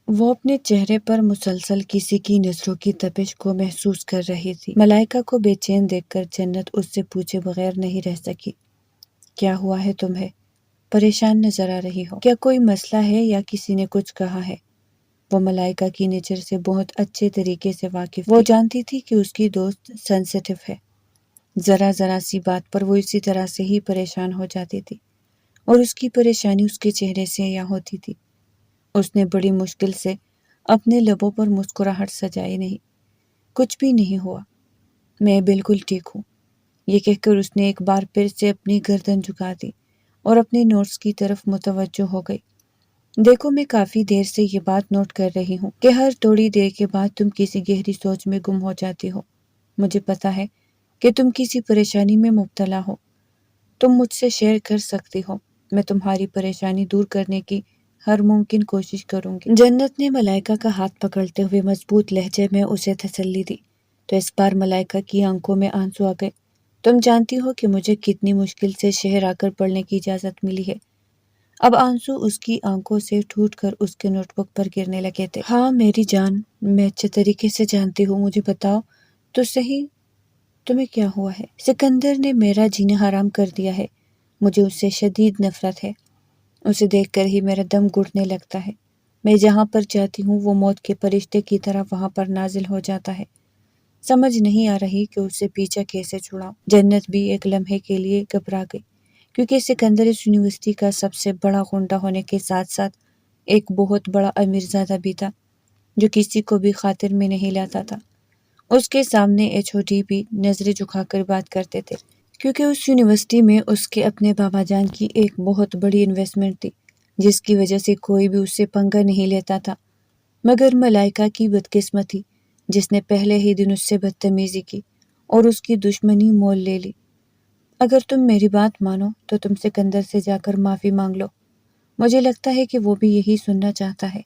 وہ اپنے چہرے پر مسلسل کسی کی نظروں کی تپش کو محسوس کر رہی تھی۔ ملائکہ کو بے چین دیکھ کر جنت اس سے پوچھے بغیر نہیں رہ سکی۔ کیا ہوا ہے تمہیں؟ پریشان نظر آ رہی ہو۔ کیا کوئی مسئلہ ہے یا کسی نے کچھ کہا ہے؟ وہ ملائکہ کی نیچر سے بہت اچھے طریقے سے واقف تھی۔ وہ جانتی تھی کہ اس کی دوست سینسیٹیو ہے۔ ذرا سی بات پر وہ اسی طرح سے ہی پریشان ہو جاتی تھی اور اس کی پریشانی اس کے چہرے سے عیاں ہوتی تھی۔ اس نے بڑی مشکل سے اپنے لبوں پر مسکراہٹ سجائی۔ نہیں، کچھ بھی نہیں ہوا، میں بالکل ٹھیک ہوں، یہ کہہ کر اس نے ایک بار پھر سے اپنی گردن جھکا دی اور اپنے نوٹس کی طرف متوجہ ہو گئی۔ دیکھو، میں کافی دیر سے یہ بات نوٹ کر رہی ہوں کہ ہر تھوڑی دیر کے بعد تم کسی گہری سوچ میں گم ہو جاتی ہو۔ مجھے پتا ہے کہ تم کسی پریشانی میں مبتلا ہو۔ تم مجھ سے شیئر کر سکتی ہو، میں تمہاری پریشانی دور کرنے کی ہر ممکن کوشش کروں گی۔ جنت نے ملائکہ کا ہاتھ پکڑتے ہوئے مضبوط لہجے میں اسے تسلی دی تو اس بار ملائکہ کی آنکھوں میں آنسو آ گئے۔ تم جانتی ہو کہ مجھے کتنی مشکل سے شہر آ کر پڑھنے کی اجازت ملی ہے۔ اب آنسو اس کی آنکھوں سے ٹھوٹ کر اس کے نوٹ بک پر گرنے لگے تھے۔ ہاں میری جان، میں اچھے طریقے سے جانتی ہوں، مجھے بتاؤ تو صحیح، تمہیں کیا ہوا ہے؟ سکندر نے میرا جینا حرام کر دیا ہے، مجھے اس سے شدید نفرت ہے، اسے دیکھ کر ہی میرا دم گھٹنے لگتا ہے، میں جہاں پر جاتی ہوں وہ موت کے فرشتے کی طرح وہاں پر نازل ہو جاتا ہے، سمجھ نہیں آ رہی کہ اس سے پیچھا کیسے چھڑاؤں۔ جنت بھی ایک لمحے کے لیے گھبرا گئی، کیونکہ سکندر اس یونیورسٹی کا سب سے بڑا غنڈہ ہونے کے ساتھ ساتھ ایک بہت بڑا امیرزادہ بھی تھا جو کسی کو بھی خاطر میں نہیں لاتا تھا۔ اس کے سامنے HOD بھی نظریں جھکا کر بات کرتے تھے، کیونکہ اس یونیورسٹی میں اس کے اپنے بابا جان کی ایک بہت بڑی انویسٹمنٹ تھی جس کی وجہ سے کوئی بھی اس سے پنگا نہیں لیتا تھا، مگر ملائکہ کی بدقسمتی جس نے پہلے ہی دن اس سے بدتمیزی کی اور اس کی دشمنی مول لے لی۔ اگر تم میری بات مانو تو تم سکندر سے جا کر معافی مانگ لو، مجھے لگتا ہے کہ وہ بھی یہی سننا چاہتا ہے،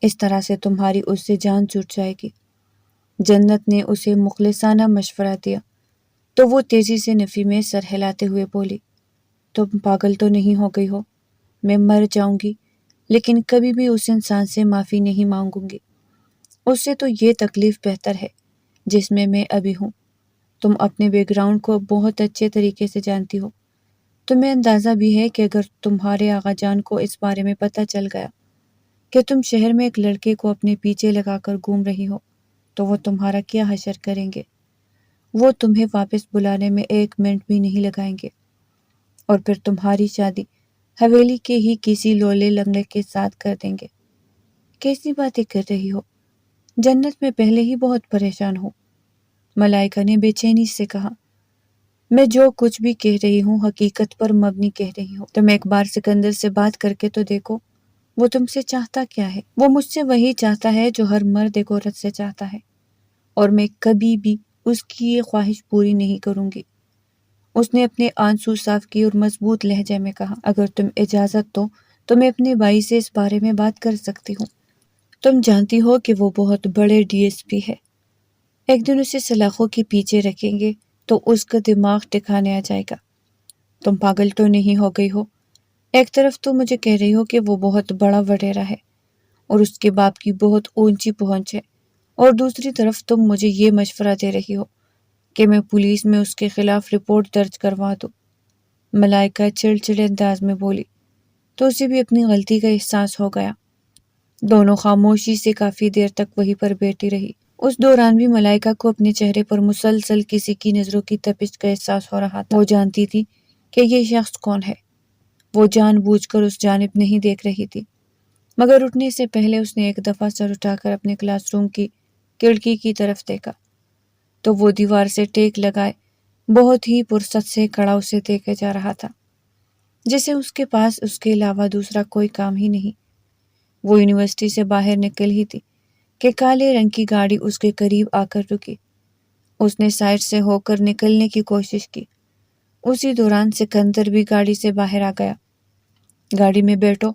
اس طرح سے تمہاری اس سے جان چھوٹ جائے گی۔ جنت نے اسے مخلصانہ مشورہ دیا تو وہ تیزی سے نفی میں سر ہلاتے ہوئے بولی، تم پاگل تو نہیں ہو گئی ہو؟ میں مر جاؤں گی لیکن کبھی بھی اس انسان سے معافی نہیں مانگوں گی، اس سے تو یہ تکلیف بہتر ہے جس میں ابھی ہوں۔ تم اپنے بیک گراؤنڈ کو بہت اچھے طریقے سے جانتی ہو، تمہیں اندازہ بھی ہے کہ اگر تمہارے آغا جان کو اس بارے میں پتہ چل گیا کہ تم شہر میں ایک لڑکے کو اپنے پیچھے لگا کر گھوم رہی ہو تو وہ تمہارا کیا حشر کریں گے؟ وہ تمہیں واپس بلانے میں 1 منٹ بھی نہیں لگائیں گے اور پھر تمہاری شادی حویلی کے ہی کسی لولے لنگڑے کے ساتھ کر دیں گے۔ کیسی باتیں کر رہی ہو جنت، میں پہلے ہی بہت پریشان ہوں، ملائکہ نے بے چینی سے کہا۔ میں جو کچھ بھی کہہ رہی ہوں حقیقت پر مبنی کہہ رہی ہوں، تم ایک بار سکندر سے بات کر کے تو دیکھو، وہ تم سے چاہتا کیا ہے؟ وہ مجھ سے وہی چاہتا ہے جو ہر مرد ایک عورت سے چاہتا ہے، اور میں کبھی بھی اس کی یہ خواہش پوری نہیں کروں گی۔ اس نے اپنے آنسو صاف کیے اور مضبوط لہجے میں کہا، اگر تم اجازت دو تو میں اپنے بھائی سے اس بارے میں بات کر سکتی ہوں۔ تم جانتی ہو کہ وہ بہت بڑے DSP ہے، ایک دن اسے سلاخوں کے پیچھے رکھیں گے تو اس کا دماغ ٹھکانے آ جائے گا۔ تم پاگل تو نہیں ہو گئی ہو؟ ایک طرف تو مجھے کہہ رہی ہو کہ وہ بہت بڑا وڈیرا ہے اور اس کے باپ کی بہت اونچی پہنچ ہے، اور دوسری طرف تم مجھے یہ مشورہ دے رہی ہو کہ میں پولیس میں اس کے خلاف رپورٹ درج کروا دوں۔ ملائکہ چڑچڑے انداز میں بولی تو اسے بھی اپنی غلطی کا احساس ہو گیا۔ دونوں خاموشی سے کافی دیر تک وہیں پر بیٹھی رہی۔ اس دوران بھی ملائکہ کو اپنے چہرے پر مسلسل کسی کی نظروں کی تپش کا احساس ہو رہا تھا۔ وہ جانتی تھی کہ یہ شخص کون ہے، وہ جان بوجھ کر اس جانب نہیں دیکھ رہی تھی، مگر اٹھنے سے پہلے اس نے ایک دفعہ سر اٹھا کر اپنے کلاس روم کی کھڑکی کی طرف دیکھا تو وہ دیوار سے ٹیک لگائے بہت ہی فرصت سے کھڑا اسے دیکھے جا رہا تھا، جسے اس کے پاس اس کے علاوہ دوسرا کوئی کام ہی نہیں۔ وہ یونیورسٹی سے باہر نکل ہی تھی کہ کالے رنگ کی گاڑی اس کے قریب آ کر رکی۔ اس نے سائڈ سے ہو کر نکلنے کی کوشش کی، اسی دوران سکندر بھی گاڑی سے باہر آ گیا۔ گاڑی میں بیٹھو،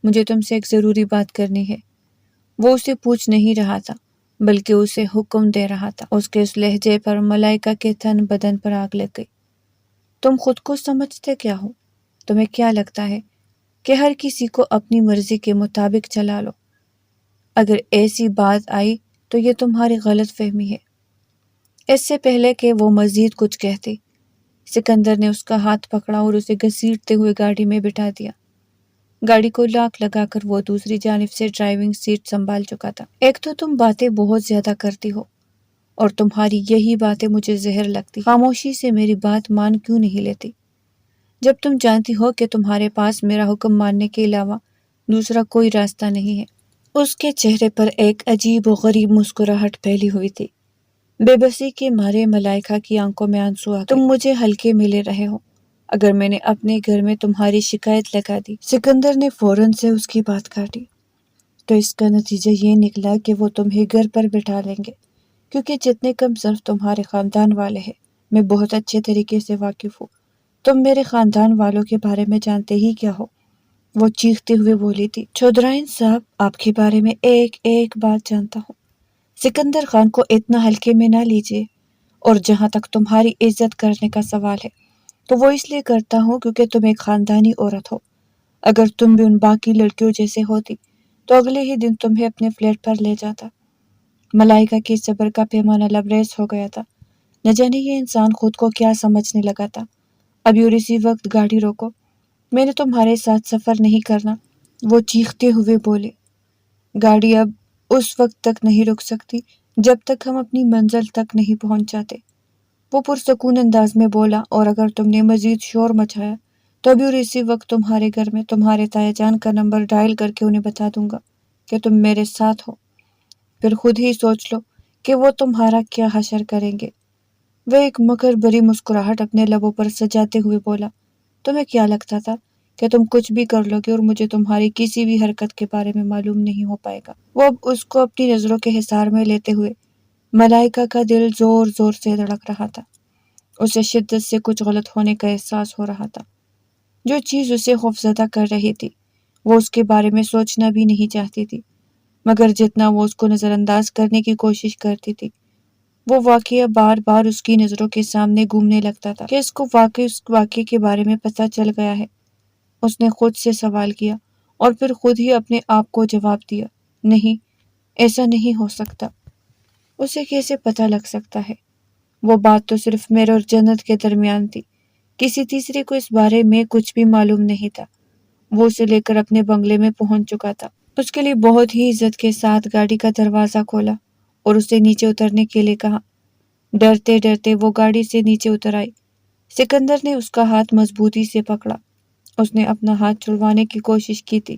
مجھے تم سے ایک ضروری بات کرنی ہے۔ وہ اسے پوچھ نہیں رہا تھا بلکہ اسے حکم دے رہا تھا۔ اس کے اس لہجے پر ملائکہ کے تن بدن پر آگ لگ گئی۔ تم خود کو سمجھتے کیا ہو؟ تمہیں کیا لگتا ہے کہ ہر کسی کو اپنی مرضی کے مطابق چلا لو؟ اگر ایسی بات آئی تو یہ تمہاری غلط فہمی ہے۔ اس سے پہلے کہ وہ مزید کچھ کہتے، سکندر نے اس کا ہاتھ پکڑا اور اسے گھسیٹتے ہوئے گاڑی میں بٹھا دیا۔ گاڑی کو لاک لگا کر وہ دوسری جانب سے ڈرائیونگ سیٹ سنبھال چکا تھا۔ ایک تو تم باتیں بہت زیادہ کرتی ہو اور تمہاری یہی باتیں مجھے زہر لگتی۔ خاموشی سے میری بات مان کیوں نہیں لیتی؟ جب تم جانتی ہو کہ تمہارے پاس میرا حکم ماننے کے علاوہ دوسرا کوئی راستہ نہیں ہے۔ اس کے چہرے پر ایک عجیب و غریب مسکراہٹ پھیلی ہوئی تھی۔ بے بسی کے مارے ملائکہ کی آنکھوں میں آنسو آ گئے۔ تم مجھے ہلکے میں لے رہے ہو۔ اگر میں نے اپنے گھر میں تمہاری شکایت لگا دی، سکندر نے فوراً سے اس کی بات کاٹی، تو اس کا نتیجہ یہ نکلا کہ وہ تمہیں گھر پر بٹھا لیں گے، کیونکہ جتنے کم صرف تمہارے خاندان والے ہیں میں بہت اچھے طریقے سے واقف ہوں۔ تم میرے خاندان والوں کے بارے میں جانتے ہی کیا ہو؟ وہ چیختے ہوئے بولی تھی۔ چودھرائن صاحب، آپ کے بارے میں ایک ایک بات جانتا ہوں۔ سکندر خان کو اتنا ہلکے میں نہ لیجیے، اور جہاں تک تمہاری عزت کرنے کا سوال ہے تو وہ اس لیے کرتا ہوں کیونکہ تم ایک خاندانی عورت ہو۔ اگر تم بھی ان باقی لڑکیوں جیسے ہوتی تو اگلے ہی دن تمہیں اپنے فلیٹ پر لے جاتا۔ ملائکہ کے صبر کا پیمانہ لبریز ہو گیا تھا۔ نہ جانے یہ انسان خود کو کیا سمجھنے لگا تھا۔ ابھی اور اسی وقت گاڑی روکو، میں نے تمہارے ساتھ سفر نہیں کرنا، وہ چیختے ہوئے بولے۔ گاڑی اب اس وقت تک نہیں رک سکتی جب تک ہم اپنی منزل تک نہیں پہنچ جاتے، وہ پرسکون انداز میں بولا، اور اگر تم نے مزید شور مچایا تو ابھی اور اسی وقت تمہارے گھر میں تمہارے تایا جان کا نمبر ڈائل کر کے انہیں بتا دوں گا کہ تم میرے ساتھ ہو۔ پھر خود ہی سوچ لو کہ وہ تمہارا کیا حشر کریں گے۔ وہ ایک مکر بھری مسکراہٹ اپنے لبوں پر سجاتے ہوئے بولا، تمہیں کیا لگتا تھا کہ تم کچھ بھی کر لو گے اور مجھے تمہاری کسی بھی حرکت کے بارے میں معلوم نہیں ہو پائے گا؟ وہ اب اس کو اپنی نظروں کے حصار میں لیتے ہوئے ملائکہ کا دل زور زور سے دھڑک رہا تھا۔ اسے شدت سے کچھ غلط ہونے کا احساس ہو رہا تھا۔ جو چیز اسے خوفزدہ کر رہی تھی وہ اس کے بارے میں سوچنا بھی نہیں چاہتی تھی، مگر جتنا وہ اس کو نظر انداز کرنے کی کوشش کرتی تھی وہ واقعہ بار بار اس کی نظروں کے سامنے گھومنے لگتا تھا کہ اس کو واقعی اس واقعے کے بارے میں پتہ چل گیا ہے۔ اس نے خود سے سوال کیا اور پھر خود ہی اپنے آپ کو جواب دیا، نہیں، ایسا نہیں ہو سکتا۔ اسے کیسے پتہ لگ سکتا ہے؟ وہ بات تو صرف میرے اور جنت کے درمیان تھی، کسی تیسرے کو اس بارے میں کچھ بھی معلوم نہیں تھا۔ وہ اسے لے کر اپنے بنگلے میں پہنچ چکا تھا۔ اس کے لیے بہت ہی عزت کے ساتھ گاڑی کا دروازہ کھولا اور اسے نیچے اترنے کے لیے کہا۔ ڈرتے ڈرتے وہ گاڑی سے نیچے اتر آئی۔ سکندر نے اس کا ہاتھ مضبوطی سے پکڑا۔ اس نے اپنا ہاتھ چھڑوانے کی کوشش کی تھی،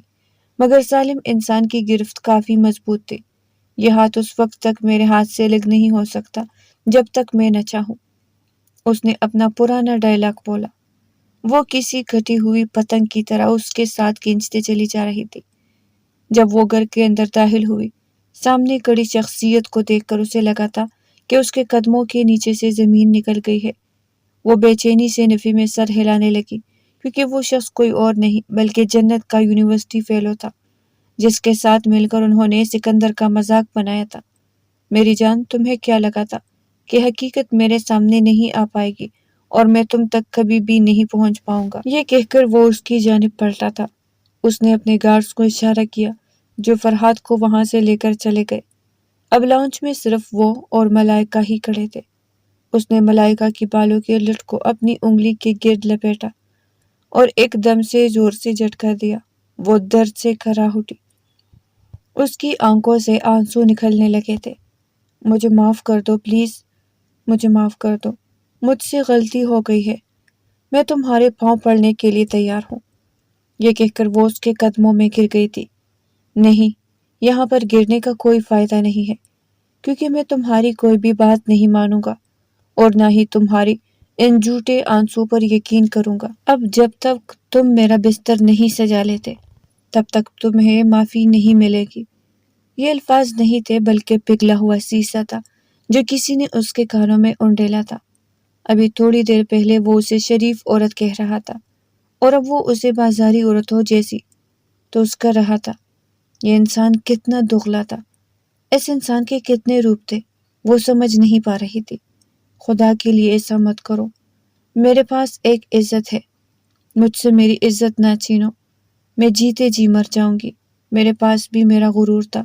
مگر سالم انسان کی گرفت کافی مضبوط تھی۔ یہ ہاتھ اس وقت تک میرے ہاتھ سے الگ نہیں ہو سکتا جب تک میں نہ چاہوں، اس نے اپنا پرانا ڈائلاگ بولا۔ وہ کسی کٹی ہوئی پتنگ کی طرح اس کے ساتھ کھینچتے چلی جا رہی تھی۔ جب وہ گھر کے اندر داخل ہوئی، سامنے کھڑی شخصیت کو دیکھ کر اسے لگا تھا کہ اس کے قدموں کے نیچے سے زمین نکل گئی ہے۔ وہ بے چینی سے نفی میں سر ہلانے لگی، کیونکہ وہ شخص کوئی اور نہیں بلکہ جنت کا یونیورسٹی فیلو تھا، جس کے ساتھ مل کر انہوں نے سکندر کا مذاق بنایا تھا۔ میری جان، تمہیں کیا لگا تھا کہ حقیقت میرے سامنے نہیں آ پائے گی اور میں تم تک کبھی بھی نہیں پہنچ پاؤں گا؟ یہ کہہ کر وہ اس کی جانب پلٹا تھا۔ اس نے اپنے گارڈز کو اشارہ کیا جو فرحاد کو وہاں سے لے کر چلے گئے۔ اب لاؤنج میں صرف وہ اور ملائکہ ہی کھڑے تھے۔ اس نے ملائکہ کی بالوں کے لٹ کو اپنی انگلی کے گرد لپیٹا اور ایک دم سے زور سے جھٹکا دیا۔ وہ درد سے کھرا اٹھی۔ اس کی آنکھوں سے آنسو نکلنے لگے تھے۔ مجھے معاف کر دو پلیز، مجھے معاف کر دو، مجھ سے غلطی ہو گئی ہے، میں تمہارے پاؤں پڑنے کے لیے تیار ہوں۔ یہ کہہ کر وہ اس کے قدموں میں گر گئی تھی۔ نہیں، یہاں پر گرنے کا کوئی فائدہ نہیں ہے، کیونکہ میں تمہاری کوئی بھی بات نہیں مانوں گا اور نہ ہی تمہاری ان جھوٹے آنسو پر یقین کروں گا۔ اب جب تک تم میرا بستر نہیں سجا لیتے تب تک تمہیں معافی نہیں ملے گی۔ یہ الفاظ نہیں تھے بلکہ پگھلا ہوا سیسا تھا جو کسی نے اس کے کانوں میں اونڈیلا تھا۔ ابھی تھوڑی دیر پہلے وہ اسے شریف عورت کہہ رہا تھا اور اب وہ اسے بازاری عورتوں جیسی توز کر رہا تھا۔ یہ انسان کتنا دگلا تھا، اس انسان کے کتنے روپ تھے، وہ سمجھ نہیں پا رہی تھی۔ خدا کے لیے ایسا مت کرو، میرے پاس ایک عزت ہے، مجھ سے میری عزت نہ چھینو، میں جیتے جی مر جاؤں گی۔ میرے پاس بھی میرا غرور تھا،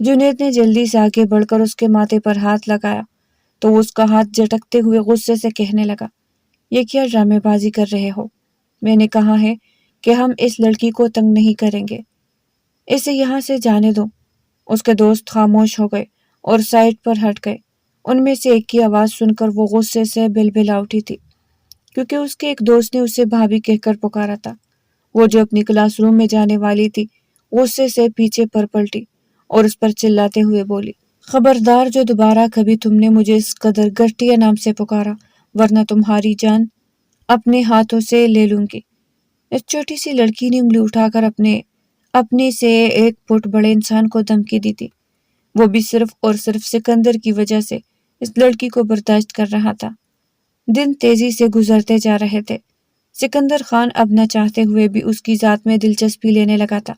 جنید نے جلدی سے آگے بڑھ کر اس کے ماتھے پر ہاتھ لگایا تو وہ اس کا ہاتھ جھٹکتے ہوئے غصے سے کہنے لگا، یہ کیا ڈرامے بازی کر رہے ہو؟ میں نے کہا ہے کہ ہم اس لڑکی کو تنگ نہیں کریں گے، اسے یہاں سے جانے دو۔ اس کے دوست خاموش ہو گئے اور سائڈ پر ہٹ گئے۔ ان میں سے ایک کی آواز سن کر وہ غصے سے بلبلا اٹھی تھی، کیونکہ اس کے ایک دوست نے اسے بھابھی کہہ کر پکارا تھا۔ وہ جو اپنی کلاس روم میں جانے والی تھی غصے سے پیچھے پر پلٹی اور اس پر چلاتے ہوئے بولی، خبردار جو دوبارہ کبھی تم نے مجھے اس قدر گھٹیا نام سے پکارا، ورنہ تمہاری جان اپنے ہاتھوں سے لے لوں گی۔ اس چھوٹی سی لڑکی نے انگلی اٹھا کر اپنے سے 1 فٹ بڑے انسان کو دھمکی دی تھی، وہ بھی صرف اور صرف سکندر کی وجہ سے اس لڑکی کو برداشت کر رہا تھا۔ دن تیزی سے گزرتے جا رہے تھے۔ سکندر خان اب نہ چاہتے ہوئے بھی اس کی ذات میں دلچسپی لینے لگا تھا۔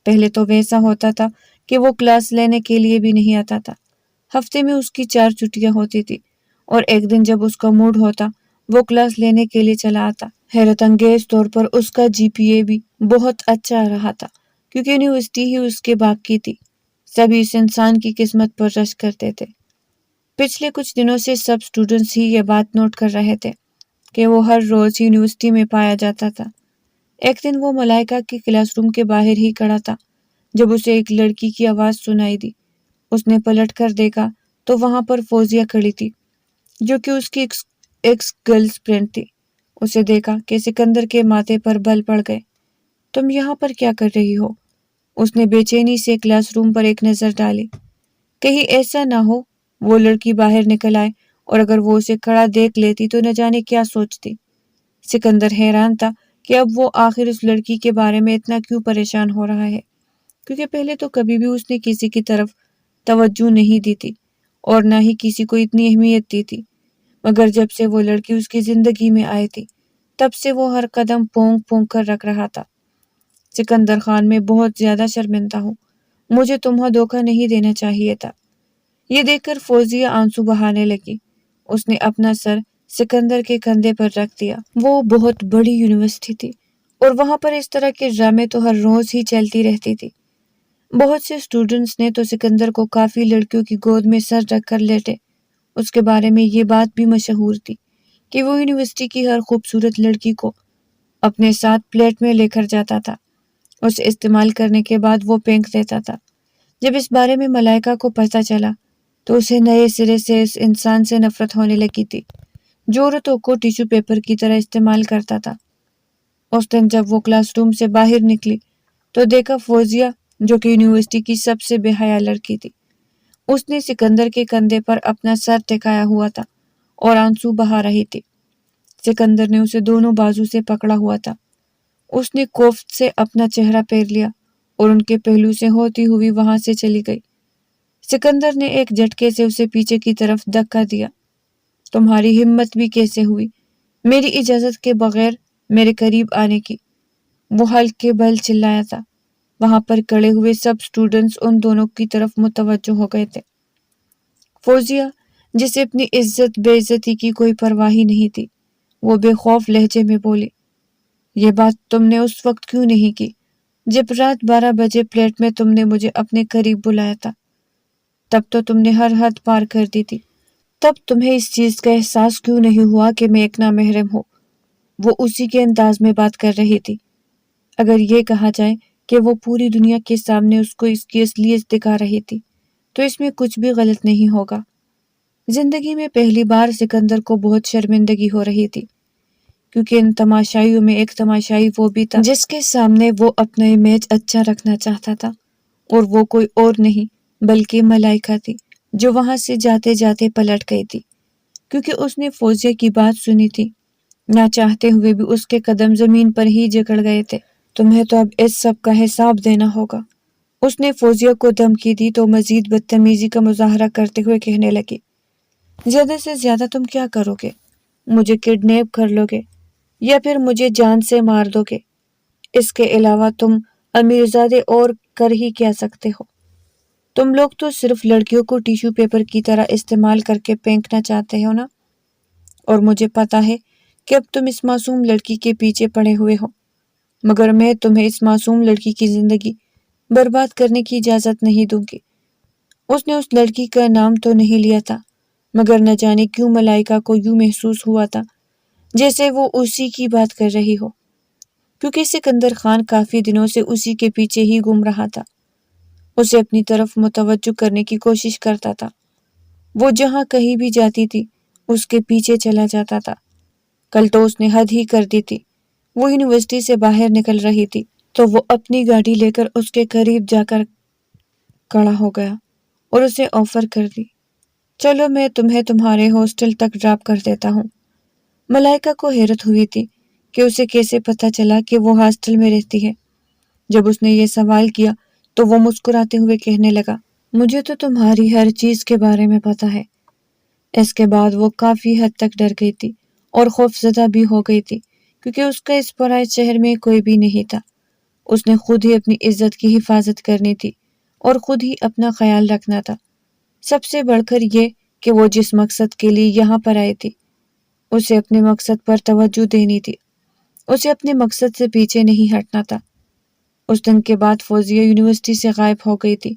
پہلے تو ویسا ہوتا تھا کہ وہ کلاس لینے کے لیے بھی نہیں آتا تھا۔ ہفتے میں اس کی 4 چھٹیاں ہوتی تھی اور ایک دن جب اس کا موڈ ہوتا وہ کلاس لینے کے لیے چلا آتا۔ حیرت انگیز طور پر اس کا GPA بھی بہت اچھا آ رہا تھا، کیونکہ یونیورسٹی ہی اس کے باغ کی تھی۔ سبھی اس انسان کی قسمت پر رشک کرتے تھے۔ پچھلے کچھ دنوں سے سب اسٹوڈنٹس ہی یہ بات نوٹ کر رہے تھے کہ وہ ہر روز یونیورسٹی میں پایا جاتا تھا۔ ایک دن وہ ملائکہ کی کلاس روم کے باہر ہی کھڑا تھا جب اسے ایک لڑکی کی آواز سنائی دی۔ اس نے پلٹ کر دیکھا تو وہاں پر فوزیہ کھڑی تھی، جو کہ اس کی ایکس گرل فرینڈ تھی۔ اسے دیکھا کہ سکندر کے ماتھے پر بل پڑ گئے۔ تم یہاں پر کیا کر رہی ہو؟ اس نے بے چینی سے کلاس روم پر ایک نظر ڈالی، کہیں ایسا نہ ہو وہ لڑکی باہر نکل آئے اور اگر وہ اسے کھڑا دیکھ لیتی تو نہ جانے کیا سوچتی۔ سکندر حیران تھا کہ اب وہ آخر اس لڑکی کے بارے میں اتنا کیوں پریشان ہو رہا ہے، کیونکہ پہلے تو کبھی بھی اس نے کسی کی طرف توجہ نہیں دی تھی اور نہ ہی کسی کو اتنی اہمیت دی تھی، مگر جب سے وہ لڑکی اس کی زندگی میں آئی تھی تب سے وہ ہر قدم پونک پونک کر رکھ رہا تھا۔ سکندر خان، میں بہت زیادہ شرمندہ ہوں، مجھے تمہیں دھوکہ نہیں دینا چاہیے تھا۔ یہ دیکھ کر فوزیہ آنسو بہانے لگی۔ اس نے اپنا سر سکندر کے کندھے پر رکھ دیا۔ وہ بہت بڑی یونیورسٹی تھی اور وہاں پر اس طرح کے ڈرامے تو ہر روز ہی چلتی رہتی تھی۔ بہت سے اسٹوڈنٹس نے تو سکندر کو کافی لڑکیوں کی گود میں سر رکھ کر لیٹے۔ اس کے بارے میں یہ بات بھی مشہور تھی کہ وہ یونیورسٹی کی ہر خوبصورت لڑکی کو اپنے ساتھ پلیٹ میں لے کر جاتا تھا۔ اسے استعمال کرنے کے بعد وہ پھینک دیتا تھا۔ جب اس بارے میں ملائکہ کو پتہ چلا تو اسے نئے سرے سے اس انسان سے نفرت ہونے لگی تھی جو عورتوں کو ٹیشو پیپر کی طرح استعمال کرتا تھا۔ اس دن جب وہ کلاس روم سے باہر نکلی تو دیکھا فوزیہ، جو کہ یونیورسٹی کی سب سے بے حیا لڑکی تھی، اس نے سکندر کے کندھے پر اپنا سر ٹکایا ہوا تھا اور آنسو بہا رہی تھی۔ سکندر نے اسے دونوں بازو سے پکڑا ہوا تھا۔ اس نے کوفت سے اپنا چہرہ پیر لیا اور ان کے پہلو سے ہوتی ہوئی وہاں سے چلی گئی۔ سکندر نے ایک جھٹکے سے اسے پیچھے کی طرف دھکا دیا۔ تمہاری ہمت بھی کیسے ہوئی میری اجازت کے بغیر میرے قریب آنے کی؟ وہ ہلکے بل چلایا تھا۔ وہاں پر کھڑے ہوئے سب اسٹوڈنٹس ان دونوں کی طرف متوجہ ہو گئے تھے۔ فوزیہ، جسے اپنی عزت بے عزتی کی کوئی پرواہ ہی نہیں تھی، وہ بے خوف لہجے میں بولی، یہ بات تم نے اس وقت کیوں نہیں کی جب رات 12 بجے پلیٹ میں تم نے مجھے اپنے قریب بلایا تھا؟ تب تو تم نے ہر حد پار کر دی تھی۔ تب تمہیں اس چیز کا احساس کیوں نہیں ہوا کہ میں ایک نامحرم ہوں؟ وہ اسی کے انداز میں بات کر رہی تھی۔ اگر یہ کہا جائے کہ وہ پوری دنیا کے سامنے اس کو اس کی اصلیت دکھا رہی تھی تو اس میں کچھ بھی غلط نہیں ہوگا۔ زندگی میں پہلی بار سکندر کو بہت شرمندگی ہو رہی تھی، کیونکہ ان تماشائیوں میں ایک تماشائی وہ بھی تھا جس کے سامنے وہ اپنا امیج اچھا رکھنا چاہتا تھا، اور وہ کوئی اور نہیں بلکہ ملائکہ تھی جو وہاں سے جاتے جاتے پلٹ گئی تھی، کیونکہ اس نے فوزیہ کی بات سنی تھی۔ نہ چاہتے ہوئے بھی اس کے قدم زمین پر ہی جکڑ گئے تھے۔ تمہیں تو اب اس سب کا حساب دینا ہوگا۔ اس نے فوزیہ کو دھمکی دی تو مزید بدتمیزی کا مظاہرہ کرتے ہوئے کہنے لگی، زیادہ سے زیادہ تم کیا کرو گے؟ مجھے کڈنیپ کر لو گے یا پھر مجھے جان سے مار دو گے؟ اس کے علاوہ تم امیرزادے اور کر ہی کیا سکتے ہو؟ تم لوگ تو صرف لڑکیوں کو ٹیشو پیپر کی طرح استعمال کر کے پھینکنا چاہتے ہو نا؟ اور مجھے پتا ہے کہ اب تم اس معصوم لڑکی کے پیچھے پڑے ہوئے ہو، مگر میں تمہیں اس معصوم لڑکی کی زندگی برباد کرنے کی اجازت نہیں دوں گی۔ اس نے اس لڑکی کا نام تو نہیں لیا تھا، مگر نہ جانے کیوں ملائکہ کو یوں محسوس ہوا تھا جیسے وہ اسی کی بات کر رہی ہو، کیونکہ سکندر خان کافی دنوں سے اسی کے پیچھے ہی گھوم رہا تھا، اسے اپنی طرف متوجہ کرنے کی کوشش کرتا تھا۔ وہ جہاں کہیں بھی جاتی تھی اس کے پیچھے چلا جاتا تھا۔ کل تو اس نے حد ہی کر دی تھی۔ وہ یونیورسٹی سے باہر نکل رہی تھی تو وہ اپنی گاڑی لے کر اس کے قریب جا کر کھڑا ہو گیا اور اسے آفر کر دی، چلو میں تمہیں تمہارے ہاسٹل تک ڈراپ کر دیتا ہوں۔ ملائکہ کو حیرت ہوئی تھی کہ اسے کیسے پتہ چلا کہ وہ ہاسٹل میں رہتی ہے۔ جب اس نے یہ سوال کیا تو وہ مسکراتے ہوئے کہنے لگا، مجھے تو تمہاری ہر چیز کے بارے میں پتہ ہے۔ اس کے بعد وہ کافی حد تک ڈر گئی تھی اور خوفزدہ بھی ہو گئی تھی، کیونکہ اس کا اس پرائے شہر میں کوئی بھی نہیں تھا۔ اس نے خود ہی اپنی عزت کی حفاظت کرنی تھی اور خود ہی اپنا خیال رکھنا تھا، سب سے بڑھ کر یہ کہ وہ جس مقصد کے لیے یہاں پر آئی تھی اسے اپنے مقصد پر توجہ دینی تھی، اسے اپنے مقصد سے پیچھے نہیں ہٹنا تھا۔ اس دن کے بعد فوزیہ یونیورسٹی سے غائب ہو گئی تھی،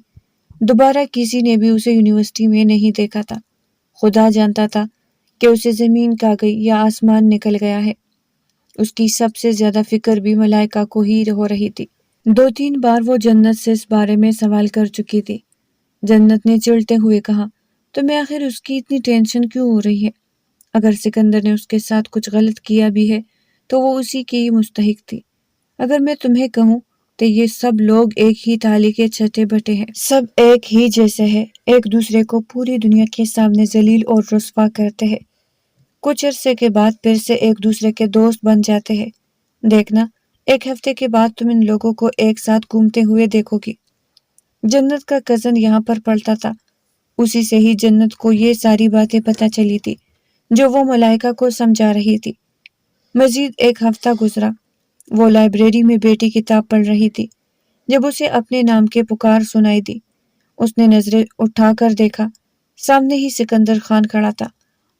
دوبارہ کسی نے بھی اسے یونیورسٹی میں نہیں دیکھا تھا۔ خدا جانتا تھا کہ اسے زمین کھا گئی یا آسمان نکل گیا ہے۔ اس کی سب سے زیادہ فکر بھی ملائکہ کو ہی ہو رہی تھی۔ 2-3 بار وہ جنت سے اس بارے میں سوال کر چکی تھی۔ جنت نے چڑھتے ہوئے کہا، تمہیں آخر اس کی اتنی ٹینشن کیوں ہو رہی ہے؟ اگر سکندر نے اس کے ساتھ کچھ غلط کیا بھی ہے تو وہ اسی کی ہی مستحق تھی۔ اگر میں تمہیں کہوں تو یہ سب لوگ ایک ہی تھالی کے چھٹے بٹے ہیں، سب ایک ہی جیسے ہیں، ایک دوسرے کو پوری دنیا کے سامنے ذلیل اور رسوا کرتے ہیں، کچھ عرصے کے بعد پھر سے ایک دوسرے کے دوست بن جاتے ہیں۔ دیکھنا، ایک ہفتے کے بعد تم ان لوگوں کو ایک ساتھ گھومتے ہوئے دیکھو گی۔ جنت کا کزن یہاں پر پڑھتا تھا، اسی سے ہی جنت کو یہ ساری باتیں پتہ چلی تھی جو وہ ملائکہ کو سمجھا رہی تھی۔ مزید ایک ہفتہ گزرا، وہ لائبریری میں بیٹی کتاب پڑھ رہی تھی جب اسے اپنے نام کی پکار سنائی دی۔ اس نے نظریں اٹھا کر دیکھا، سامنے ہی سکندر خان کھڑا تھا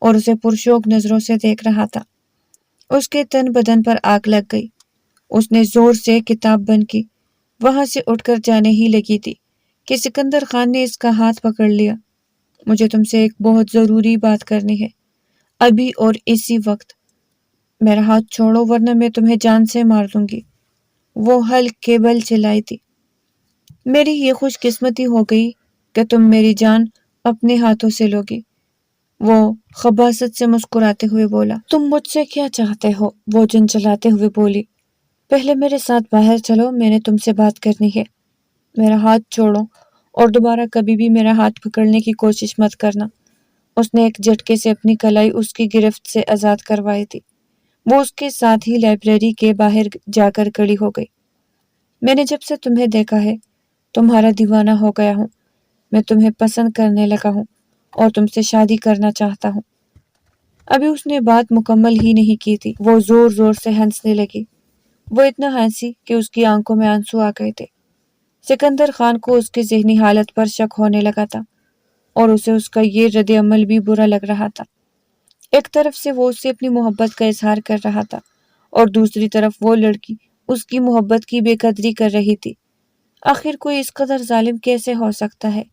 اور اسے پرشوق نظروں سے دیکھ رہا تھا۔ اس کے تن بدن پر آگ لگ گئی، اس نے زور سے کتاب بند کی، وہاں سے اٹھ کر جانے ہی لگی تھی کہ سکندر خان نے اس کا ہاتھ پکڑ لیا۔ مجھے تم سے ایک بہت ضروری بات کرنی ہے، ابھی اور اسی وقت۔ میرا ہاتھ چھوڑو ورنہ میں تمہیں جان سے مار دوں گی، وہ ہلکے بل چلائی تھی۔ میری یہ خوش قسمتی ہو گئی کہ تم میری جان اپنے ہاتھوں سے لوگی، وہ خباثت سے مسکراتے ہوئے بولا۔ تم مجھ سے کیا چاہتے ہو؟ وہ چنچلاتے ہوئے بولی۔ پہلے میرے ساتھ باہر چلو، میں نے تم سے بات کرنی ہے۔ میرا ہاتھ چھوڑو اور دوبارہ کبھی بھی میرا ہاتھ پکڑنے کی کوشش مت کرنا۔ اس نے ایک جھٹکے سے اپنی کلائی اس کی گرفت سے آزاد کروائی تھی۔ وہ اس کے ساتھ ہی لائبریری کے باہر جا کر کھڑی ہو گئی۔ میں نے جب سے تمہیں دیکھا ہے تمہارا دیوانہ ہو گیا ہوں، میں تمہیں پسند کرنے لگا ہوں اور تم سے شادی کرنا چاہتا ہوں۔ ابھی اس نے بات مکمل ہی نہیں کی تھی، وہ زور زور سے ہنسنے لگی۔ وہ اتنا ہنسی کہ اس کی آنکھوں میں آنسو آ گئے تھے۔ سکندر خان کو اس کی ذہنی حالت پر شک ہونے لگا تھا اور اسے اس کا یہ رد عمل بھی برا لگ رہا تھا۔ ایک طرف سے وہ اس سے اپنی محبت کا اظہار کر رہا تھا اور دوسری طرف وہ لڑکی اس کی محبت کی بے قدری کر رہی تھی۔ آخر کوئی اس قدر ظالم کیسے ہو سکتا ہے؟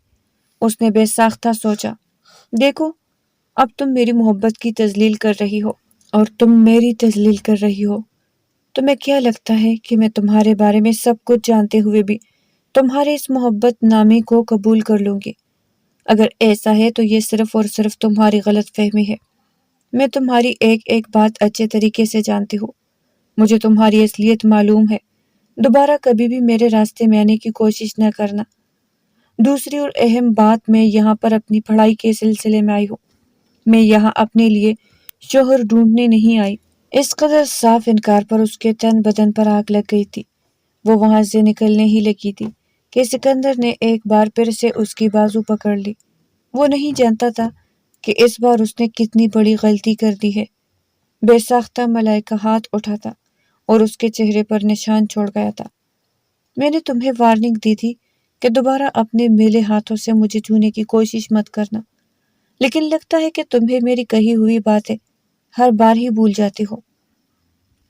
اس نے بے ساختہ سوچا۔ دیکھو، اب تم میری محبت کی تذلیل کر رہی ہو اور تم میری تذلیل کر رہی ہو۔ تمہیں کیا لگتا ہے کہ میں تمہارے بارے میں سب کچھ جانتے ہوئے بھی تمہارے اس محبت نامی کو قبول کر لوں گی؟ اگر ایسا ہے تو یہ صرف اور صرف تمہاری غلط فہمی ہے۔ میں تمہاری ایک ایک بات اچھے طریقے سے جانتی ہوں، مجھے تمہاری اصلیت معلوم ہے۔ دوبارہ کبھی بھی میرے راستے میں آنے کی کوشش نہ کرنا۔ دوسری اور اہم بات، میں یہاں پر اپنی پڑھائی کے سلسلے میں آئی ہوں، میں یہاں اپنے لیے شوہر ڈھونڈنے نہیں آئی۔ اس قدر صاف انکار پر اس کے تن بدن پر آگ لگ گئی تھی۔ وہ وہاں سے نکلنے ہی لگی تھی کہ سکندر نے ایک بار پھر سے اس کی بازو پکڑ لی۔ وہ نہیں جانتا تھا کہ اس بار اس نے کتنی بڑی غلطی کر دی ہے۔ بے ساختہ ملائکہ ہاتھ اٹھا تھا اور اس کے چہرے پر نشان چھوڑ گیا تھا۔ میں نے تمہیں وارننگ دی تھی کہ دوبارہ اپنے میلے ہاتھوں سے مجھے چھونے کی کوشش مت کرنا، لیکن لگتا ہے کہ تمہیں میری کہی ہوئی باتیں ہر بار ہی بھول جاتی ہو۔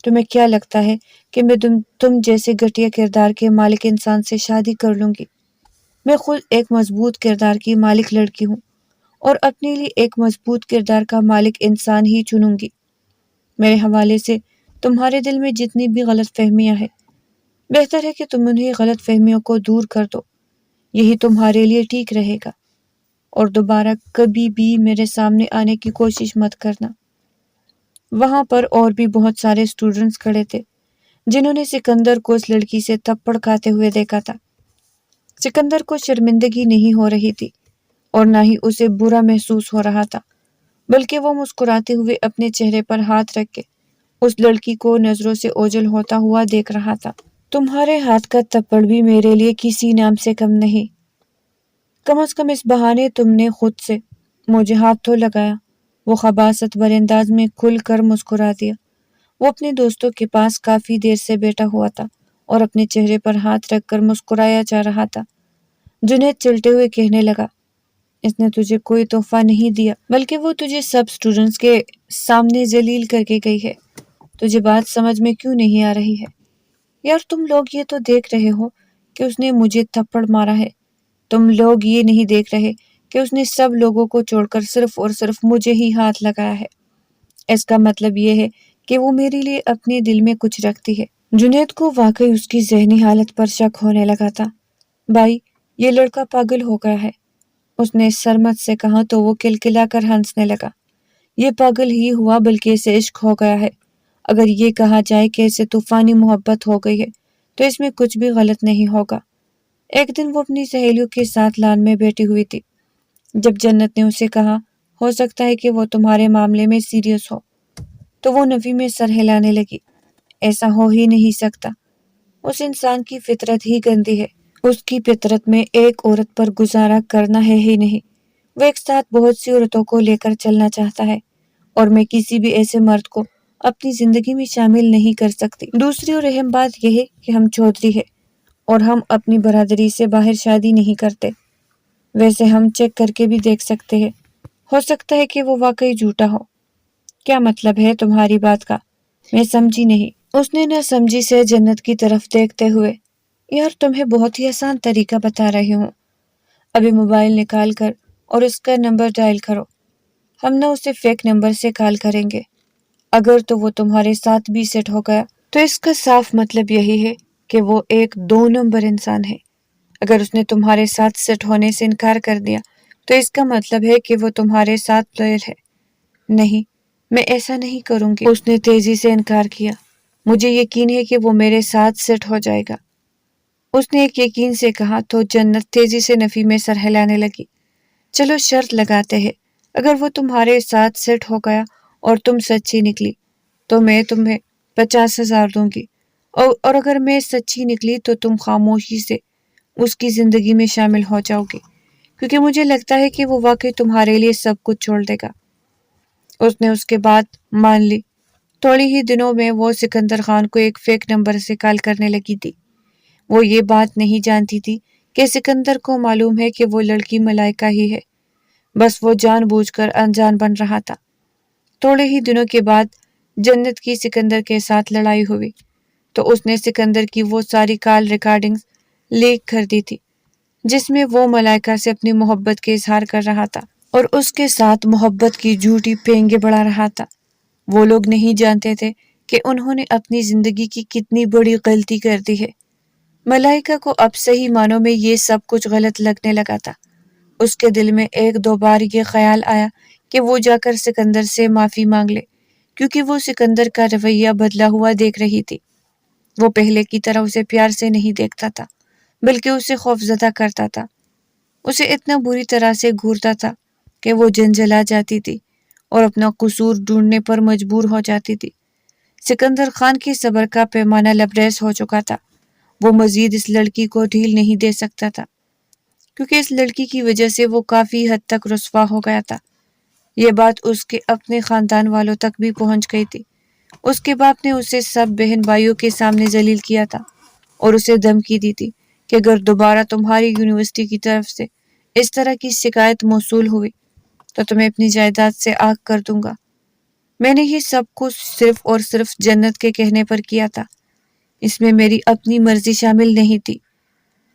تمہیں کیا لگتا ہے کہ میں تم جیسے گھٹیا کردار کے مالک انسان سے شادی کر لوں گی؟ میں خود ایک مضبوط کردار کی مالک لڑکی ہوں اور اپنے لیے ایک مضبوط کردار کا مالک انسان ہی چنوں گی۔ میرے حوالے سے تمہارے دل میں جتنی بھی غلط فہمیاں ہیں، بہتر ہے کہ تم انہیں غلط فہمیوں کو دور کر دو، یہی تمہارے لیے ٹھیک رہے گا۔ اور دوبارہ کبھی بھی میرے سامنے آنے کی کوشش مت کرنا۔ وہاں پر اور بھی بہت سارے اسٹوڈنٹس کھڑے تھے جنہوں نے سکندر کو اس لڑکی سے تھپڑ کھاتے ہوئے دیکھا تھا۔ سکندر کو شرمندگی نہیں ہو رہی تھی اور نہ ہی اسے برا محسوس ہو رہا تھا، بلکہ وہ مسکراتے ہوئے اپنے چہرے پر ہاتھ رکھ کے اس لڑکی کو نظروں سے اوجھل ہوتا ہوا دیکھ رہا تھا۔ تمہارے ہاتھ کا تھپڑ بھی میرے لیے کسی نام سے کم نہیں۔ کم از کم اس بہانے تم نے خود سے مجھے ہاتھ تو لگایا۔ وہ خباثت بھرے انداز میں کھل کر مسکرا دیا۔ وہ اپنے دوستوں کے پاس کافی دیر سے بیٹھا ہوا تھا اور اپنے چہرے پر ہاتھ رکھ کر مسکرایا جا رہا تھا۔ جنید چلتے ہوئے کہنے لگا، اس نے تجھے کوئی تحفہ نہیں دیا، بلکہ وہ تجھے سب اسٹوڈنٹس کے سامنے ذلیل کر کے گئی ہے۔ تجھے بات سمجھ میں کیوں نہیں آ رہی ہے؟ یار تم لوگ یہ تو دیکھ رہے ہو کہ اس نے مجھے تھپڑ مارا ہے، تم لوگ یہ نہیں دیکھ رہے کہ اس نے سب لوگوں کو چھوڑ کر صرف اور صرف مجھے ہی ہاتھ لگایا ہے۔ اس کا مطلب یہ ہے کہ وہ میرے لیے اپنے دل میں کچھ رکھتی ہے۔ جنید کو واقعی اس کی ذہنی حالت پر شک ہونے لگا تھا۔ بھائی، یہ لڑکا پاگل ہو گیا ہے، اس نے سرمت سے کہا تو وہ کلکلا کر ہنسنے لگا۔ یہ پاگل ہی ہوا بلکہ اسے عشق ہو گیا ہے۔ اگر یہ کہا جائے کہ اسے طوفانی محبت ہو گئی ہے تو اس میں کچھ بھی غلط نہیں ہوگا۔ ایک دن وہ اپنی سہیلیوں کے ساتھ لان میں بیٹھی ہوئی تھی جب جنت نے اسے کہا، ہو سکتا ہے کہ وہ تمہارے معاملے میں سیریس ہو، تو وہ نفی میں سر ہلانے لگی۔ ایسا ہو ہی نہیں سکتا، اس انسان کی فطرت ہی گندی ہے، اس کی فطرت میں ایک عورت پر گزارا کرنا ہے ہی نہیں، وہ ایک ساتھ بہت سی عورتوں کو لے کر چلنا چاہتا ہے اور میں کسی بھی ایسے مرد کو اپنی زندگی میں شامل نہیں کر سکتی۔ دوسری اور اہم بات یہ ہے کہ ہم چودھری ہیں اور ہم اپنی برادری سے باہر شادی نہیں کرتے۔ ویسے ہم چیک کر کے بھی دیکھ سکتے ہیں، ہو سکتا ہے کہ وہ واقعی جھوٹا ہو۔ کیا مطلب ہے تمہاری بات کا؟ میں سمجھی نہیں۔ اس نے نہ سمجھی سے جنت کی طرف دیکھتے ہوئے، یار تمہیں بہت ہی آسان طریقہ بتا رہی ہوں، ابھی موبائل نکال کر اور اس کا نمبر ڈائل کرو، ہم نہ اسے فیک نمبر سے کال کریں گے۔ اگر تو وہ تمہارے ساتھ بھی سیٹ ہو گیا تو اس کا صاف مطلب یہی ہے کہ وہ ایک 2 نمبر انسان ہے۔ اگر اس نے تمہارے ساتھ سیٹ ہونے سے انکار کر دیا تو اس کا مطلب ہے کہ وہ تمہارے ساتھ لوئل ہے۔ نہیں، میں ایسا نہیں کروں گی، اس نے تیزی سے انکار کیا۔ مجھے یقین ہے کہ وہ میرے ساتھ سیٹ ہو جائے گا، اس نے ایک یقین سے کہا تو جنت تیزی سے نفی میں سر ہلانے لگی۔ چلو شرط لگاتے ہیں، اگر وہ تمہارے ساتھ سیٹ ہو گیا اور تم سچی نکلی تو میں تمہیں 50,000 دوں گی، اور اگر میں سچی نکلی تو تم خاموشی سے اس کی زندگی میں شامل ہو جاؤ گی، کیونکہ مجھے لگتا ہے کہ وہ واقعی تمہارے لیے سب کچھ چھوڑ دے گا۔ اس نے اس کے بعد مان لی۔ تھوڑی ہی دنوں میں وہ سکندر خان کو ایک فیک نمبر سے کال کرنے لگی تھی۔ وہ یہ بات نہیں جانتی تھی کہ سکندر کو معلوم ہے کہ وہ لڑکی ملائکہ ہی ہے، بس وہ جان بوجھ کر انجان بن رہا تھا۔ تھوڑے ہی دنوں کے بعد جنت کی سکندر کے ساتھ لڑائی ہوئی تو اس نے سکندر کی وہ ساری کال ریکارڈنگز لیک کر دی تھی جس میں وہ ملائکہ سے اپنی محبت کے اظہار کر رہا تھا اور اس کے ساتھ محبت کی جھوٹی پینگیں بڑھا رہا تھا۔ وہ لوگ نہیں جانتے تھے کہ انہوں نے اپنی زندگی کی کتنی بڑی غلطی کر دی ہے۔ ملائکہ کو اب صحیح معنوں میں یہ سب کچھ غلط لگنے لگا تھا۔ اس کے دل میں 1-2 بار یہ خیال آیا کہ وہ جا کر سکندر سے معافی مانگ لے، کیونکہ وہ سکندر کا رویہ بدلا ہوا دیکھ رہی تھی۔ وہ پہلے کی طرح اسے پیار سے نہیں دیکھتا تھا، بلکہ اسے خوفزدہ کرتا تھا، اسے اتنا بری طرح سے گھورتا تھا کہ وہ جنجلا جاتی تھی اور اپنا قصور ڈھونڈنے پر مجبور ہو جاتی تھی۔ سکندر خان کی صبر کا پیمانہ لبریز ہو چکا تھا۔ وہ مزید اس لڑکی کو ڈھیل نہیں دے سکتا تھا، کیونکہ اس لڑکی کی وجہ سے وہ کافی حد تک رسوا ہو گیا تھا۔ یہ بات اس کے اپنے خاندان والوں تک بھی پہنچ گئی تھی۔ اس کے باپ نے اسے سب بہن بھائیوں کے سامنے ذلیل کیا تھا اور اسے دھمکی دی تھی کہ اگر دوبارہ تمہاری یونیورسٹی کی طرف سے اس طرح کی شکایت موصول ہوئی تو تمہیں اپنی جائیداد سے آگ کر دوں گا۔ میں نے یہ سب کچھ صرف اور صرف جنت کے کہنے پر کیا تھا، اس میں میری اپنی مرضی شامل نہیں تھی۔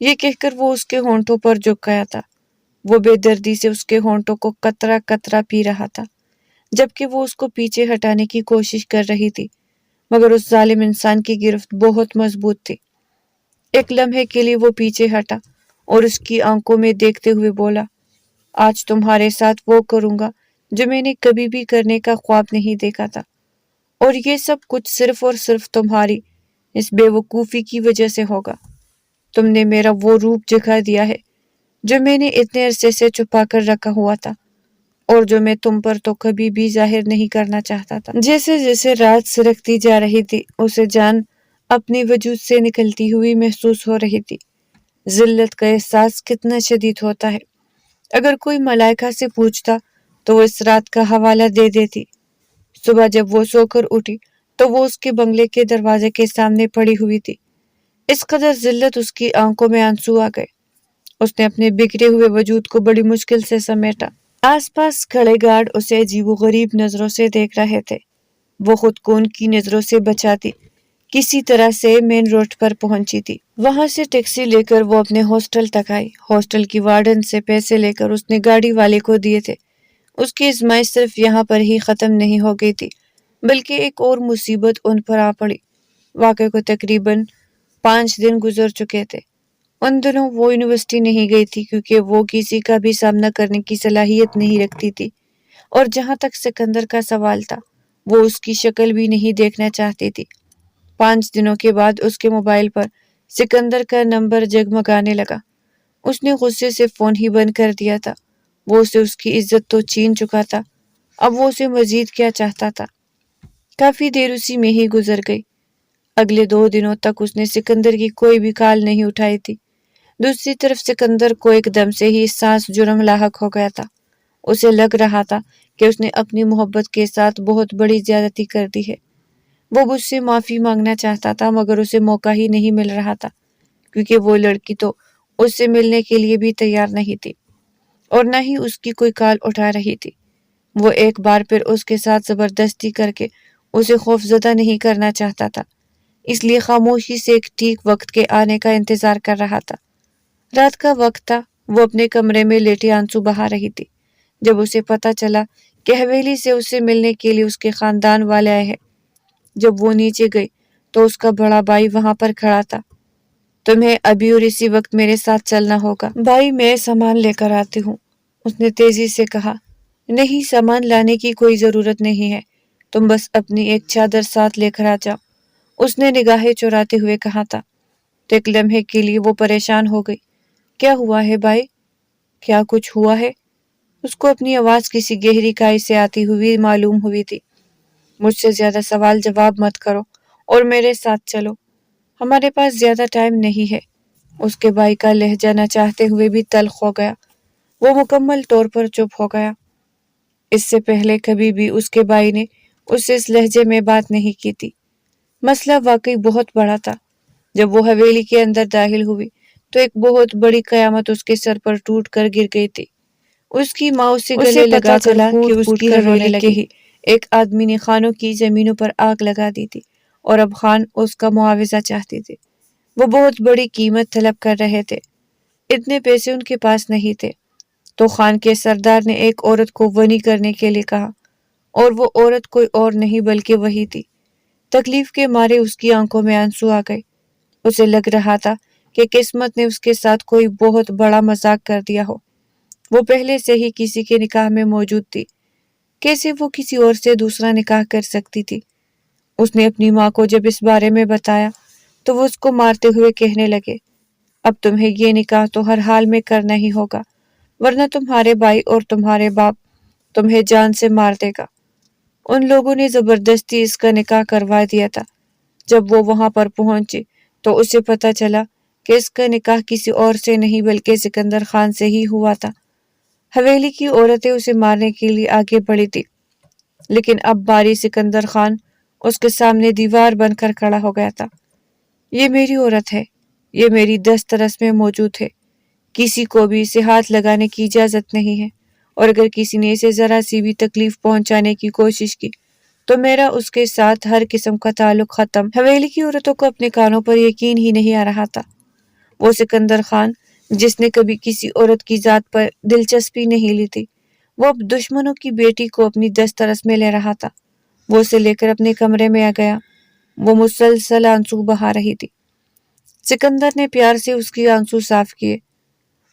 یہ کہہ کر وہ اس کے ہونٹوں پر جھک گیا تھا۔ وہ بے دردی سے اس کے ہونٹوں کو قطرہ قطرہ پی رہا تھا، جبکہ وہ اس کو پیچھے ہٹانے کی کوشش کر رہی تھی، مگر اس ظالم انسان کی گرفت بہت مضبوط تھی۔ ایک لمحے کے لیے وہ پیچھے ہٹا اور اس کی آنکھوں میں دیکھتے ہوئے بولا، آج تمہارے ساتھ وہ کروں گا جو میں نے کبھی بھی کرنے کا خواب نہیں دیکھا تھا، اور یہ سب کچھ صرف اور صرف تمہاری اس بے وقوفی کی وجہ سے ہوگا۔ تم نے میرا وہ روپ دکھا دیا ہے جو میں نے اتنے عرصے سے چھپا کر رکھا ہوا تھا، اور جو میں تم پر تو کبھی بھی ظاہر نہیں کرنا چاہتا تھا۔ جیسے جیسے رات سرکتی جا رہی تھی، اسے جان اپنی وجود سے نکلتی ہوئی محسوس ہو رہی تھی۔ ذلت کا احساس کتنا شدید ہوتا ہے۔ اگر کوئی ملائکہ سے پوچھتا تو وہ اس رات کا حوالہ دے دیتی۔ صبح جب وہ سو کر اٹھی تو وہ اس کے بنگلے کے دروازے کے سامنے پڑی ہوئی تھی۔ اس قدر ذلت اس کی آنکھوں میں آنسو آ گئے۔ اس نے اپنے بکھرے ہوئے وجود کو بڑی مشکل سے سمیٹا۔ آس پاس کھڑے گارڈ اسے عجیب و غریب نظروں سے دیکھ رہے تھے۔ وہ خود کو ان کی نظروں سے بچاتی کسی طرح سے مین روڈ پر پہنچی تھی۔ وہاں سے ٹیکسی لے کر وہ اپنے ہاسٹل تک آئی۔ ہاسٹل کی وارڈن سے پیسے لے کر اس نے گاڑی والے کو دیے تھے۔ اس کی ازمائش صرف یہاں پر ہی ختم نہیں ہو گئی تھی، بلکہ ایک اور مصیبت ان پر آ پڑی۔ واقعے کو تقریباً 5 دن گزر چکے تھے۔ ان دنوں وہ یونیورسٹی نہیں گئی تھی کیونکہ وہ کسی کا بھی سامنا کرنے کی صلاحیت نہیں رکھتی تھی، اور جہاں تک سکندر کا سوال تھا وہ اس کی شکل بھی نہیں دیکھنا چاہتی تھی۔ 5 دنوں کے بعد اس کے موبائل پر سکندر کا نمبر جگمگانے لگا۔ اس نے غصے سے فون ہی بند کر دیا تھا۔ وہ اسے اس کی عزت تو چھین چکا تھا، اب وہ اسے مزید کیا چاہتا تھا۔ کافی دیر اسی میں ہی گزر گئی۔ اگلے 2 دنوں تک اس نے سکندر کی کوئی بھی کال نہیں اٹھائی تھی۔ دوسری طرف سکندر کو ایک دم سے ہی احساس جرم لاحق ہو گیا تھا۔ اسے لگ رہا تھا کہ اس نے اپنی محبت کے ساتھ بہت بڑی زیادتی کر دی ہے۔ وہ مجھ سے معافی مانگنا چاہتا تھا، مگر اسے موقع ہی نہیں مل رہا تھا، کیونکہ وہ لڑکی تو اس سے ملنے کے لیے بھی تیار نہیں تھی، اور نہ ہی اس کی کوئی کال اٹھا رہی تھی۔ وہ ایک بار پھر اس کے ساتھ زبردستی کر کے اسے خوفزدہ نہیں کرنا چاہتا تھا، اس لیے خاموشی سے ایک ٹھیک وقت کے آنے کا انتظار کر رہا تھا۔ رات کا وقت تھا۔ وہ اپنے کمرے میں لیٹی آنسو بہا رہی تھی جب اسے پتا چلا کہ حویلی سے اسے ملنے کے لیے اس کے خاندان والے آئے ہیں۔ جب وہ نیچے گئی تو اس کا بڑا بھائی وہاں پر کھڑا تھا۔ تمہیں ابھی اور اسی وقت میرے ساتھ چلنا ہوگا۔ بھائی، میں سامان لے کر آتی ہوں، اس نے تیزی سے کہا۔ نہیں، سامان لانے کی کوئی ضرورت نہیں ہے، تم بس اپنی ایک چادر ساتھ لے کر آ جاؤ، اس نے نگاہیں چراتے ہوئے کہا تھا۔ تو ایک لمحے کے لیے وہ پریشان ہو گئی۔ کیا ہوا ہے بھائی؟ کیا کچھ ہوا ہے؟ اس کو اپنی آواز کسی گہری کائی سے آتی ہوئی معلوم ہوئی تھی۔ مجھ سے زیادہ سوال جواب مت کرو اور میرے ساتھ چلو، ہمارے پاس زیادہ ٹائم نہیں ہے۔ اس کے بھائی کا لہجہ نہ چاہتے ہوئے بھی تلخ ہو گیا۔ وہ مکمل طور پر چپ ہو گیا۔ اس سے پہلے کبھی بھی اس کے بھائی نے اس سے اس لہجے میں بات نہیں کی تھی۔ مسئلہ واقعی بہت بڑا تھا۔ جب وہ حویلی کے اندر داخل ہوئی تو ایک بہت بڑی قیامت اس کے سر پر ٹوٹ کر گر گئی تھی۔ اس کی ماں اسے گلے لگا کر پھوٹ پھوٹ کر رونے لگی۔ ایک آدمی نے خانوں کی زمینوں پر آگ لگا دی تھی، اور اب خان اس کا معاوضہ چاہتے تھے۔ وہ بہت بڑی قیمت طلب کر رہے تھے۔ اتنے پیسے ان کے پاس نہیں تھے، تو خان کے سردار نے ایک عورت کو غنی کرنے کے لیے کہا، اور وہ عورت کوئی اور نہیں بلکہ وہی تھی۔ تکلیف کے مارے اس کی آنکھوں میں آنسو آ گئے۔ اسے لگ رہا تھا کہ قسمت نے اس کے ساتھ کوئی بہت بڑا مذاق کر دیا ہو۔ وہ پہلے سے ہی کسی کے نکاح میں موجود تھی، کیسے وہ کسی اور سے دوسرا نکاح کر سکتی تھی؟ اس نے اپنی ماں کو جب اس بارے میں بتایا تو وہ اس کو مارتے ہوئے کہنے لگے، اب تمہیں یہ نکاح تو ہر حال میں کرنا ہی ہوگا، ورنہ تمہارے بھائی اور تمہارے باپ تمہیں جان سے مار دے گا۔ ان لوگوں نے زبردستی اس کا نکاح کروا دیا تھا۔ جب وہ وہاں پر پہنچی تو اسے پتا چلا کہ اس کا نکاح کسی اور سے نہیں بلکہ سکندر خان سے ہی ہوا تھا۔ حویلی کی عورتیں اسے مارنے کے لیے آگے بڑھی تھی، لیکن اب باری سکندر خان اس کے سامنے دیوار بن کر کھڑا ہو گیا تھا۔ یہ میری عورت ہے، یہ میری دسترس میں موجود ہے، کسی کو بھی اسے ہاتھ لگانے کی اجازت نہیں ہے، اور اگر کسی نے اسے ذرا سی بھی تکلیف پہنچانے کی کوشش کی تو میرا اس کے ساتھ ہر قسم کا تعلق ختم۔ حویلی کی عورتوں کو اپنے کانوں پر یقین ہی نہیں آ رہا تھا۔ وہ سکندر خان جس نے کبھی کسی عورت کی ذات پر دلچسپی نہیں لی تھی، وہ اب دشمنوں کی بیٹی کو اپنی دسترس میں لے رہا تھا۔ وہ اسے لے کر اپنے کمرے میں آ گیا۔ وہ مسلسل آنسو بہا رہی تھی۔ سکندر نے پیار سے اس کی آنسو صاف کیے۔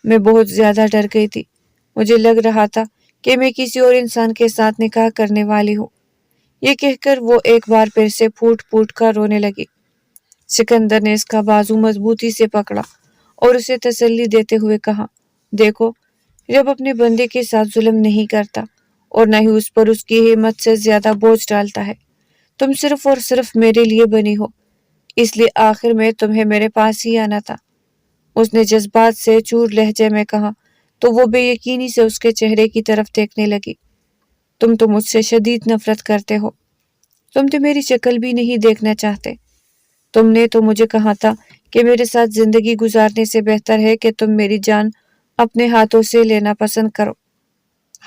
میں بہت زیادہ ڈر گئی تھی۔ مجھے لگ رہا تھا کہ میں کسی اور انسان کے ساتھ نکاح کرنے والی ہوں۔ یہ کہہ کر وہ ایک بار پھر سے پھوٹ پھوٹ کر رونے لگی۔ سکندر نے اس کا بازو مضبوطی سے پکڑا اور اسے تسلی دیتے ہوئے کہا، دیکھو، رب اپنے بندے کے ساتھ ظلم نہیں کرتا اور نہ ہی اس پر اس کی ہمت سے زیادہ بوجھ ڈالتا ہے۔ تم صرف اور صرف میرے لیے بنی ہو، اس لیے آخر میں تمہیں میرے پاس ہی آنا تھا۔ اس نے جذبات سے چور لہجے میں کہا تو وہ بے یقینی سے اس کے چہرے کی طرف دیکھنے لگی۔ تم تو مجھ سے شدید نفرت کرتے ہو۔ تم تو میری شکل بھی نہیں دیکھنا چاہتے۔ تم نے تو مجھے کہا تھا کہ میرے ساتھ زندگی گزارنے سے بہتر ہے کہ تم میری جان اپنے ہاتھوں سے لینا پسند کرو۔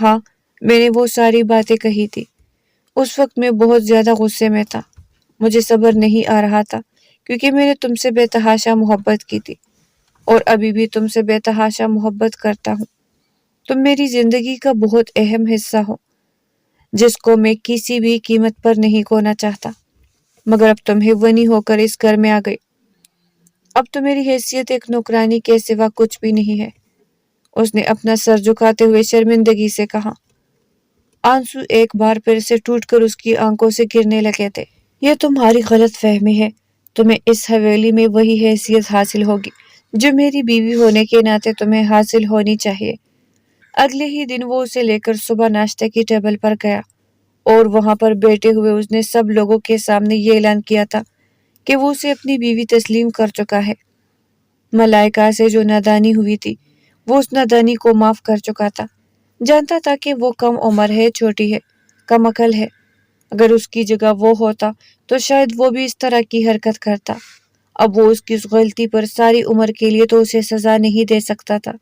ہاں، میں نے وہ ساری باتیں کہی تھی۔ اس وقت میں بہت زیادہ غصے میں تھا۔ مجھے صبر نہیں آ رہا تھا کیونکہ میں نے تم سے بے تحاشا محبت کی تھی اور ابھی بھی تم سے بے تحاشا محبت کرتا ہوں۔ تم میری زندگی کا بہت اہم حصہ ہو جس کو میں کسی بھی قیمت پر نہیں کھونا چاہتا، مگر اب تمہیں ونی ہو کر اس گھر میں آ گئی۔ اب تو میری حیثیت ایک نوکرانی کے سوا کچھ بھی نہیں ہے۔ اس نے اپنا سر جھکاتے ہوئے شرمندگی سے کہا۔ آنسو ایک بار پھر سے ٹوٹ کر اس کی آنکھوں سے گرنے لگے تھے۔ یہ تمہاری غلط فہمی ہے۔ تمہیں اس حویلی میں وہی حیثیت حاصل ہوگی جو میری بیوی ہونے کے ناطے تمہیں حاصل ہونی چاہیے۔ اگلے ہی دن وہ اسے لے کر صبح ناشتے کی ٹیبل پر گیا اور وہاں پر بیٹھے ہوئے اس نے سب لوگوں کے سامنے یہ اعلان کیا تھا کہ وہ اسے اپنی بیوی تسلیم کر چکا ہے۔ ملائکہ سے جو نادانی ہوئی تھی وہ اس نادانی کو معاف کر چکا تھا۔ جانتا تھا کہ وہ کم عمر ہے، چھوٹی ہے، کم عقل ہے۔ اگر اس کی جگہ وہ ہوتا تو شاید وہ بھی اس طرح کی حرکت کرتا۔ اب وہ اس کی اس غلطی پر ساری عمر کے لیے تو اسے سزا نہیں دے سکتا تھا۔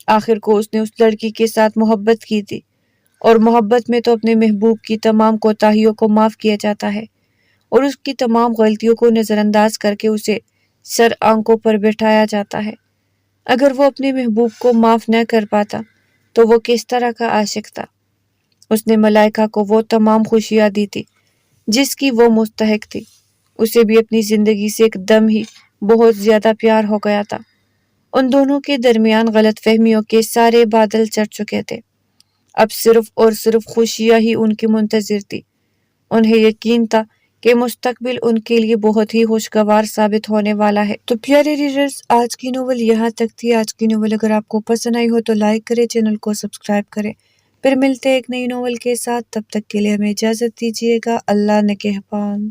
آخر کو اس نے اس لڑکی کے ساتھ محبت کی تھی اور محبت میں تو اپنے محبوب کی تمام کوتاہیوں کو معاف کیا جاتا ہے اور اس کی تمام غلطیوں کو نظر انداز کر کے اسے سر آنکھوں پر بٹھایا جاتا ہے۔ اگر وہ اپنے محبوب کو معاف نہ کر پاتا تو وہ کس طرح کا عاشق تھا؟ اس نے ملائکہ کو وہ تمام خوشیاں دی تھی جس کی وہ مستحق تھی۔ اسے بھی اپنی زندگی سے ایک دم ہی بہت زیادہ پیار ہو گیا تھا۔ ان دونوں کے درمیان غلط فہمیوں کے سارے بادل چڑھ چکے تھے۔ اب صرف اور صرف خوشیاں ہی ان کی منتظر تھی۔ انہیں یقین تھا کہ مستقبل ان کے لیے بہت ہی خوشگوار ثابت ہونے والا ہے۔ تو پیارے ریڈرز، آج کی ناول یہاں تک تھی۔ آج کی ناول اگر آپ کو پسند آئی ہو تو لائک کریں، چینل کو سبسکرائب کریں۔ پھر ملتے ہیں ایک نئی ناول کے ساتھ، تب تک کے لیے ہمیں اجازت دیجیے گا۔ اللہ نگہبان۔